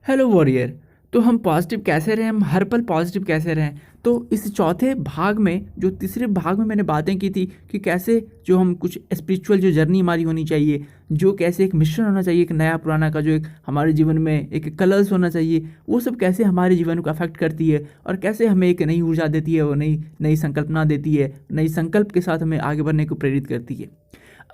Hello warrior. तो हम positive कैसे रहें, हम हर पल पॉजिटिव कैसे रहें। तो इस चौथे भाग में, जो तीसरे भाग में मैंने बातें की थी कि कैसे जो हम कुछ स्पिरिचुअल जो जर्नी हमारी होनी चाहिए, जो कैसे एक मिश्रण होना चाहिए, एक नया पुराना का, जो एक हमारे जीवन में एक कलर्स होना चाहिए, वो सब कैसे हमारे जीवन को अफेक्ट करती है और कैसे हमें एक नई ऊर्जा देती है, वो नई नई संकल्पना देती है, नई संकल्प के साथ हमें आगे बढ़ने को प्रेरित करती है।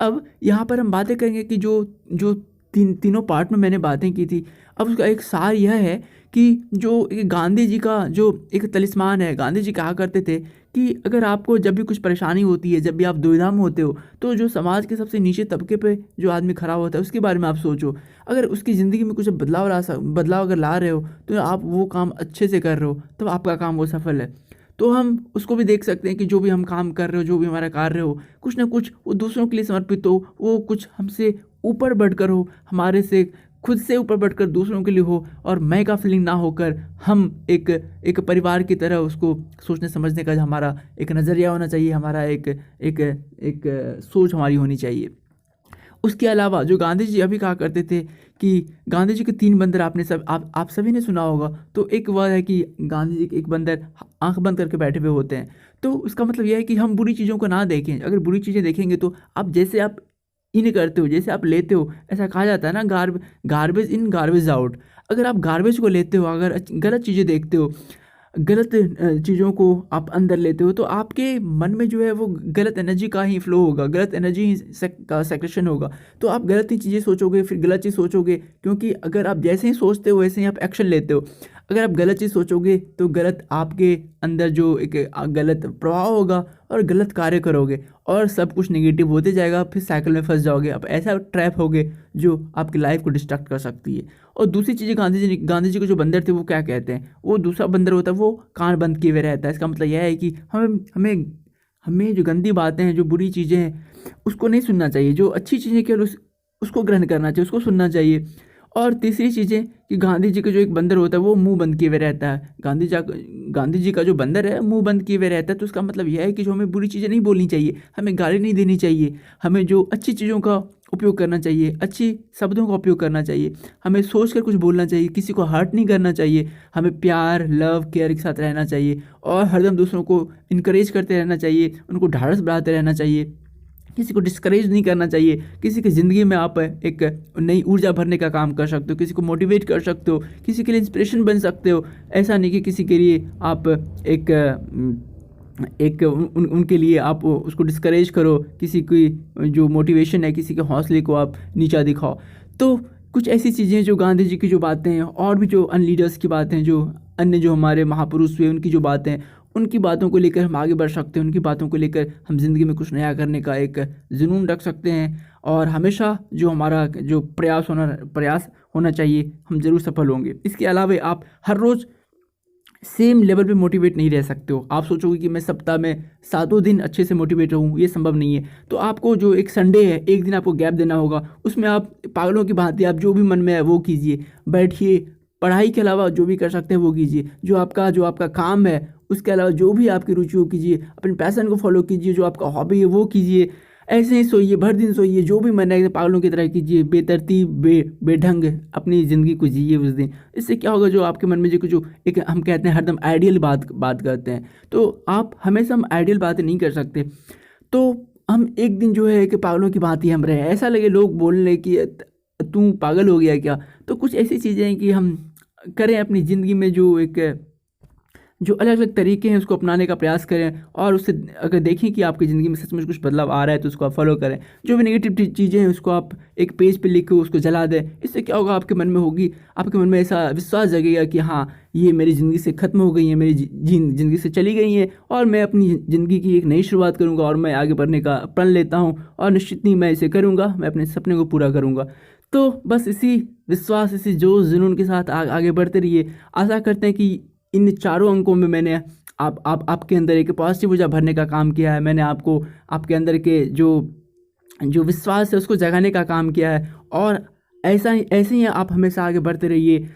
अब यहाँ पर हम बातें करेंगे कि जो जो तीनों पार्ट में मैंने बातें की थी, अब उसका एक सार यह है कि जो एक गांधी जी का जो एक तलिस्मान है, गांधी जी कहा करते थे कि अगर आपको जब भी कुछ परेशानी होती है, जब भी आप दुविधा में होते हो, तो जो समाज के सबसे नीचे तबके पे जो आदमी खड़ा होता है उसके बारे में आप सोचो। अगर उसकी ज़िंदगी में कुछ बदलाव अगर ला रहे हो, तो आप वो काम अच्छे से कर रहे हो, तो आपका काम वो सफल है। तो हम उसको भी देख सकते हैं कि जो भी हम काम कर रहे हो, जो भी हमारा कार्य हो, कुछ ना कुछ वो दूसरों के लिए समर्पित हो, वो कुछ हमसे ऊपर बढ़कर हो, हमारे से खुद से ऊपर बढ़कर दूसरों के लिए हो, और मैं का फीलिंग ना होकर हम एक एक परिवार की तरह उसको सोचने समझने का हमारा एक नज़रिया होना चाहिए, हमारा एक एक एक सोच हमारी होनी चाहिए। उसके अलावा जो गांधी जी अभी कहा करते थे कि गांधी जी के 3 बंदर, आपने सब आप सभी ने सुना होगा। तो एक वह है कि गांधी जी के एक बंदर आंख बंद करके बैठे हुए होते हैं। तो उसका मतलब यह है कि हम बुरी चीज़ों को ना देखें। अगर बुरी चीज़ें देखेंगे तो आप इन करते हो, जैसे आप लेते हो, ऐसा कहा जाता है ना, गार्बेज इन गार्बेज आउट। अगर आप गार्बेज को लेते हो, अगर गलत चीज़ें देखते हो, गलत चीज़ों को आप अंदर लेते हो, तो आपके मन में जो है वो गलत एनर्जी का ही फ्लो होगा, गलत एनर्जी का सेक्रेशन होगा। तो आप गलत ही चीज़ें सोचोगे, फिर गलत चीज़ सोचोगे, क्योंकि अगर आप जैसे ही सोचते हो वैसे ही आप एक्शन लेते हो। अगर आप गलत चीज़ सोचोगे तो गलत आपके अंदर जो एक गलत प्रभाव होगा और गलत कार्य करोगे, और सब कुछ नेगेटिव होते जाएगा, फिर साइकिल में फंस जाओगे, आप ऐसा ट्रैप होगे जो आपकी लाइफ को डिस्ट्रैक्ट कर सकती है। और दूसरी चीज़, गांधी जी के जो बंदर थे वो क्या कहते हैं, वो दूसरा बंदर होता है वो कान बंद किए हुए रहता है। इसका मतलब यह है कि हमें हमें हमें जो गंदी बातें हैं, जो बुरी चीज़ें हैं, उसको नहीं सुनना चाहिए। जो अच्छी चीज़ें केवल उसको ग्रहण करना चाहिए, उसको सुनना चाहिए। और तीसरी चीज़ें कि गांधी जी का जो एक बंदर होता है वो मुंह बंद किए हुए रहता है। गांधी जी का जो बंदर है मुंह बंद किए हुए रहता है। तो उसका मतलब यह है कि जो हमें बुरी चीज़ें नहीं बोलनी चाहिए, हमें गाली नहीं देनी चाहिए, हमें जो अच्छी चीज़ों का उपयोग करना चाहिए, अच्छी शब्दों का उपयोग करना चाहिए, हमें सोच कर कुछ बोलना चाहिए, किसी को हर्ट नहीं करना चाहिए, हमें प्यार, लव, केयर के साथ रहना चाहिए, और हरदम दूसरों को इनकरेज करते रहना चाहिए, उनको ढाढ़स बढ़ाते रहना चाहिए, किसी को डिस्करेज नहीं करना चाहिए। किसी की ज़िंदगी में आप एक नई ऊर्जा भरने का काम कर सकते हो, किसी को मोटिवेट कर सकते हो, किसी के लिए इंस्पिरेशन बन सकते हो। ऐसा नहीं कि किसी के लिए आप उनके लिए आप उसको डिस्करेज करो, किसी की जो मोटिवेशन है, किसी के हौसले को आप नीचा दिखाओ। तो कुछ ऐसी चीज़ें जो गांधी जी की जो बातें हैं, और भी जो अन्य लीडर्स की बातें, जो अन्य जो हमारे महापुरुष हुए उनकी जो बातें हैं, उनकी बातों को लेकर हम आगे बढ़ सकते हैं, उनकी बातों को लेकर हम ज़िंदगी में कुछ नया करने का एक जुनून रख सकते हैं। और हमेशा जो हमारा जो प्रयास होना चाहिए, हम ज़रूर सफल होंगे। इसके अलावा आप हर रोज़ सेम लेवल पे मोटिवेट नहीं रह सकते हो। आप सोचोगे कि मैं सप्ताह में 7 दिन अच्छे से मोटिवेट रहूँ, ये संभव नहीं है। तो आपको जो एक संडे है, एक दिन आपको गैप देना होगा। उसमें आप पागलों की भांति आप जो भी मन में है वो कीजिए, बैठिए, पढ़ाई के अलावा जो भी कर सकते हैं वो कीजिए, जो आपका काम है उसके अलावा जो भी आपकी रुचि हो कीजिए, अपने पैशन को फॉलो कीजिए, जो आपका हॉबी है वो कीजिए। ऐसे ही सोइए, भर दिन सोइए, जो भी मन है पागलों की तरह कीजिए, बेतरतीब बेढंग अपनी ज़िंदगी को जिए उस दिन। इससे क्या होगा, जो आपके मन में जो एक हम कहते हैं हरदम आइडियल बात करते हैं, तो आप हमेशा हम आइडियल बातें नहीं कर सकते। तो हम एक दिन जो है कि पागलों की भांति हम रहे, ऐसा लगे लोग बोलने कि तू पागल हो गया क्या। तो कुछ ऐसी चीज़ें हैं कि हम करें अपनी ज़िंदगी में, जो अलग अलग तरीके हैं उसको अपनाने का प्रयास करें, और उससे अगर देखें कि आपकी ज़िंदगी में सचमुच कुछ बदलाव आ रहा है तो उसको आप फॉलो करें। जो भी नेगेटिव चीज़ें हैं उसको आप एक पेज पे लिख के उसको जला दें। इससे क्या होगा, आपके मन में ऐसा विश्वास जगेगा कि हाँ, ये मेरी ज़िंदगी से ख़त्म हो गई है, मेरी ज़िंदगी से चली गई है, और मैं अपनी ज़िंदगी की एक नई शुरुआत करूँगा, और मैं आगे बढ़ने का प्रण लेता हूँ, और निश्चित ही मैं इसे करूँगा, मैं अपने सपने को पूरा करूँगा। तो बस इसी विश्वास, इसी जोश जुनून के साथ आगे बढ़ते रहिए। आशा करते हैं कि इन चारों अंकों में मैंने आपके अंदर एक पॉजिटिव ऊर्जा भरने का काम किया है। मैंने आपको आपके अंदर के जो विश्वास है उसको जगाने का काम किया है। और ऐसे ही आप हमेशा आगे बढ़ते रहिए,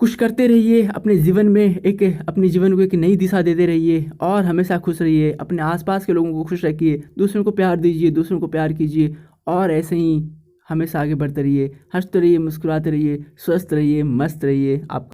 कुछ करते रहिए, अपने जीवन को एक नई दिशा देते रहिए, और हमेशा खुश रहिए। अपने आसपास के लोगों को खुश रखिए, दूसरों को प्यार दीजिए, दूसरों को प्यार कीजिए, और ऐसे ही हमेशा आगे बढ़ते रहिए, हंसते रहिए, मुस्कुराते रहिए, स्वस्थ रहिए, मस्त रहिए। आप